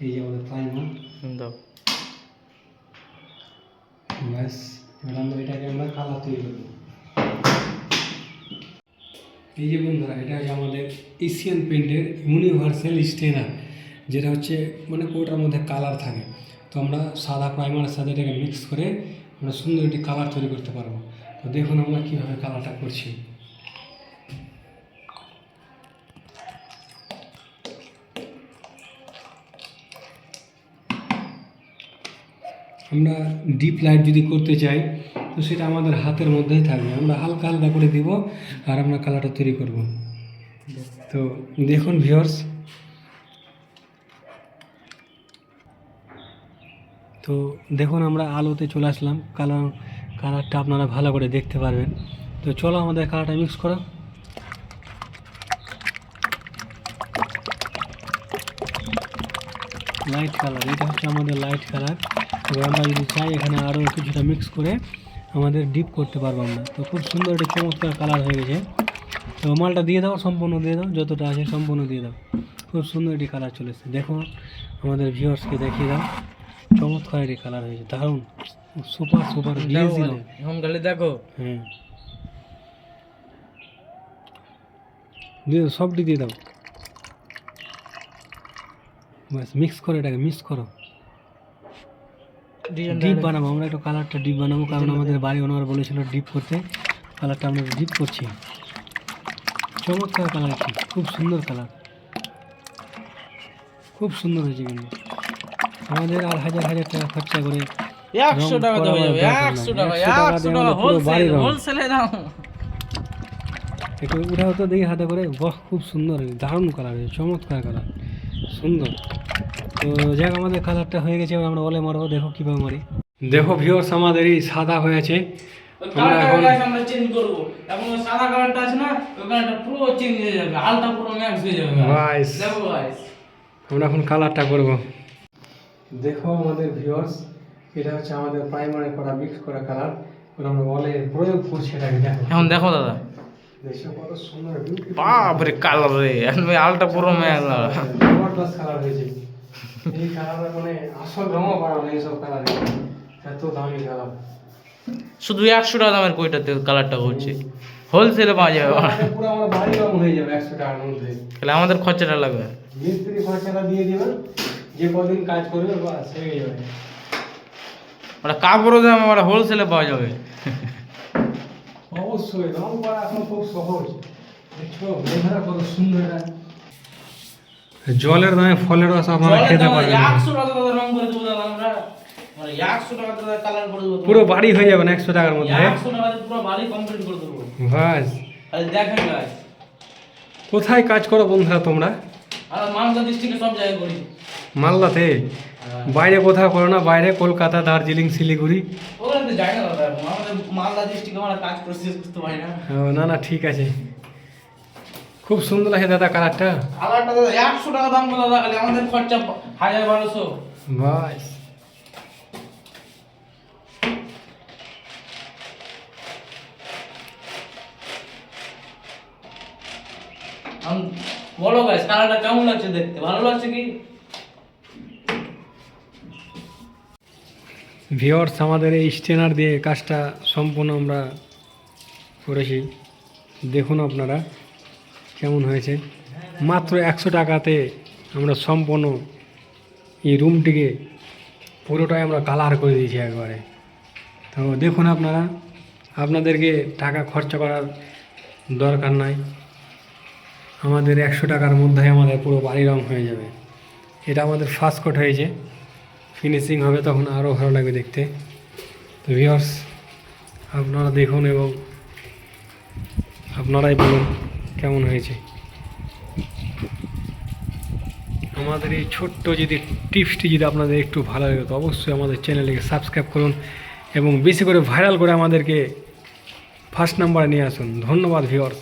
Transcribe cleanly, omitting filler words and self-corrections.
এই যে আমাদের প্রাইমার দাও ব্যাস। এবার আমরা এটাকে আমরা কালার তৈরি করবো। এই যে বন্ধুরা, এটা হচ্ছে আমাদের এশিয়ান পেইন্টের ইউনিভার্সাল স্টেনার, যেটা হচ্ছে মানে ওটার মধ্যে কালার থাকে। তো আমরা সাদা প্রাইমারের সাথে এটাকে মিক্স করে আমরা সুন্দর একটি কালার তৈরি করতে পারবো। তো দেখুন আমরা কীভাবে কালারটা করছি। আমরা ডিপ লাইট যদি করতে চাই তো সেটা আমাদের হাতের মধ্যেই থাকবে, আমরা হালকা হালকা করে দিব আর আমরা কালারটা তৈরি করব। তো দেখুন ভিউয়ার্স, তো দেখুন আমরা আলোতে চলে আসলাম, কালারটা আপনারা ভালো করে দেখতে পারবেন। তো চলো আমাদের কালারটা মিক্স করো। লাইট কালার, এটা হচ্ছে আমাদের লাইট কালার। এবার আমরা যদি চাই এখানে আরও কিছুটা মিক্স করে আমাদের ডিপ করতে পারবো আমরা। তো খুব সুন্দর একটা চমৎকার কালার হয়ে গেছে। তো মালটা দিয়ে দাও, সম্পূর্ণ দিয়ে দাও, যতটা আছে সম্পূর্ণ দিয়ে দাও। খুব সুন্দর একটি কালার চলে এসেছে। দেখো আমাদের ভিউয়ার্সকে দেখিয়ে দাও, চমৎকার একটি কালার হয়েছে, দারুণ, সুপার সুপার গ্লেজিং। এখন গালি দেখো, হ্যাঁ দিয়ে দাও, সবটি দিয়ে দাও, ব্যাস মিক্স করো, এটাকে মিক্স করো। ডিপ বানাবো আমরা, একটু কালারটা ডিপ বানাবো, কারণ আমাদের বাড়ি ওনার বলেছিল ডিপ করতে। কালারটা আমরা ডিপ করছি। চমৎকার কালার, খুব সুন্দর কালার, খুব সুন্দর হয়েছে। কিন্তু আমাদের আর হাজার হাজার টাকা খরচা করে 100 টাকা দেওয়া যাবে, 100 টাকা, 100 টাকা হোলসেলে দাও। একটু উঠাও তো দেখি হাতে করে। বাহ, খুব সুন্দর, দারুণ কালার হয়েছে, চমৎকার কালার, সুন্দর। তো যাক, আমাদের কালারটা হয়ে গেছে, এবার আমরা ওলে মারবো। দেখো কীভাবে মারি। দেখো ভিউয়ার্স, আমাদের এই সাদা হয়েছে, আমরা এখন আমরা চেঞ্জ করব। এখন সাদা কালারটা আছে না, ওই কালারটা পুরো চেঞ্জ হয়ে যাবে, আলটা পুরো ম্যাক্স হয়ে যাবে গাইস। দেখো গাইস, আমরা এখন কালারটা করব। দেখো আমাদের ভিউয়ার্স, এটা হচ্ছে আমাদের প্রাইমারে করা মিক্স করা কালার, আমরা ওলে প্রয়োগ করছি এটাকে। দেখো এখন দেখো দাদা, দেখো কত সুন্দর, বিউটিফুল, বাপ রে কালার রে, এখন আলটা পুরো ম্যাক্স জবরদস্ত কালার হয়েছে। এই কালার মানে আসল রঙও করা নেই, সব কালারে এত দামি কালার। শুধু 100 টাকা দামের কইটাতে কালারটা করছে, হোলসেলে পাওয়া যাবে। পুরো আমার বাড়ি রং হয়ে যাবে 100 টাকার মধ্যে। তাহলে আমাদের খরচাটা লাগবে, মিস্ত্রি খরচাটা দিয়ে দিবেন, যে কদিন কাজ করবে বাস হয়ে যাবে। ওটা কাপড়ও দাম ওটা হোলসেলে পাওয়া যাবে। অবশ্যই রং করা এখন খুব সহজ। দেখো বন্ধুরা কত সুন্দর এটা, জলের দামে ফলের রস আপনারা খেতে পারবেন। 100 টাকা দাদা রং করে দেবো দাদা আমরা, মানে 100 টাকা দাদা কালার করে দেবো, পুরো বাড়ি হয়ে যাবে 100 টাকার মধ্যে। 100 টাকাতে পুরো বাড়ি কমপ্লিট করে দেবো। বাস, তাহলে দেখেন গাইস, কোথায় কাজ করো বন্ধুরা তোমরা? আমরা মালদা ডিস্ট্রিক্টে সব জায়গায় করি। মালদাতে? বাইরে কোথাও করো না? বাইরে কলকাতা, দার্জিলিং, শিলিগুড়ি? ওখানে তো যাই না দাদা, আমাদের মালদা ডিস্ট্রিক্টে আমরা কাজ করে শেষ করতে পারি না। না না, ঠিক আছে, খুব সুন্দর আছে দাদা কালারটা। কালারটা দাদা 100 টাকা দাম বলে দাদা, খালি আমাদের খরচা 1000-1200। বাস, বলো গাইস, কালারটা কেমন লাগছে দেখতে, ভালো লাগছে কি? ভিউয়ার্স, আমাদের এই স্টেনার দিয়ে কাজটা সম্পূর্ণ আমরা করেছি। দেখুন আপনারা কেমন হয়েছে। মাত্র 100 টাকাতে আমরা সম্পূর্ণ এই রুমটিকে পুরোটাই আমরা কালার করে দিয়েছি একবারে। তো দেখুন আপনারা, আপনাদেরকে টাকা খরচা করার দরকার নাই, আমাদের 100 টাকার মধ্যে আমাদের পুরো বাড়ি রং হয়ে যাবে। এটা আমাদের ফার্স্ট কোট হয়েছে, ফিনিশিং হবে তখন আরও ভালো লাগবে দেখতে। তো ভিউয়ার্স, আপনারা দেখুন এবং আপনারাই বলুন কেমন হয়েছে। আমাদের এই ছোট্ট যদি টিপসটি যদি আপনাদের একটু ভালো লাগে তো অবশ্যই আমাদের চ্যানেলকে সাবস্ক্রাইব করুন এবং বেশি করে ভাইরাল করে আমাদেরকে ফার্স্ট নাম্বারে নিয়ে আসুন। ধন্যবাদ ভিউয়ার্স।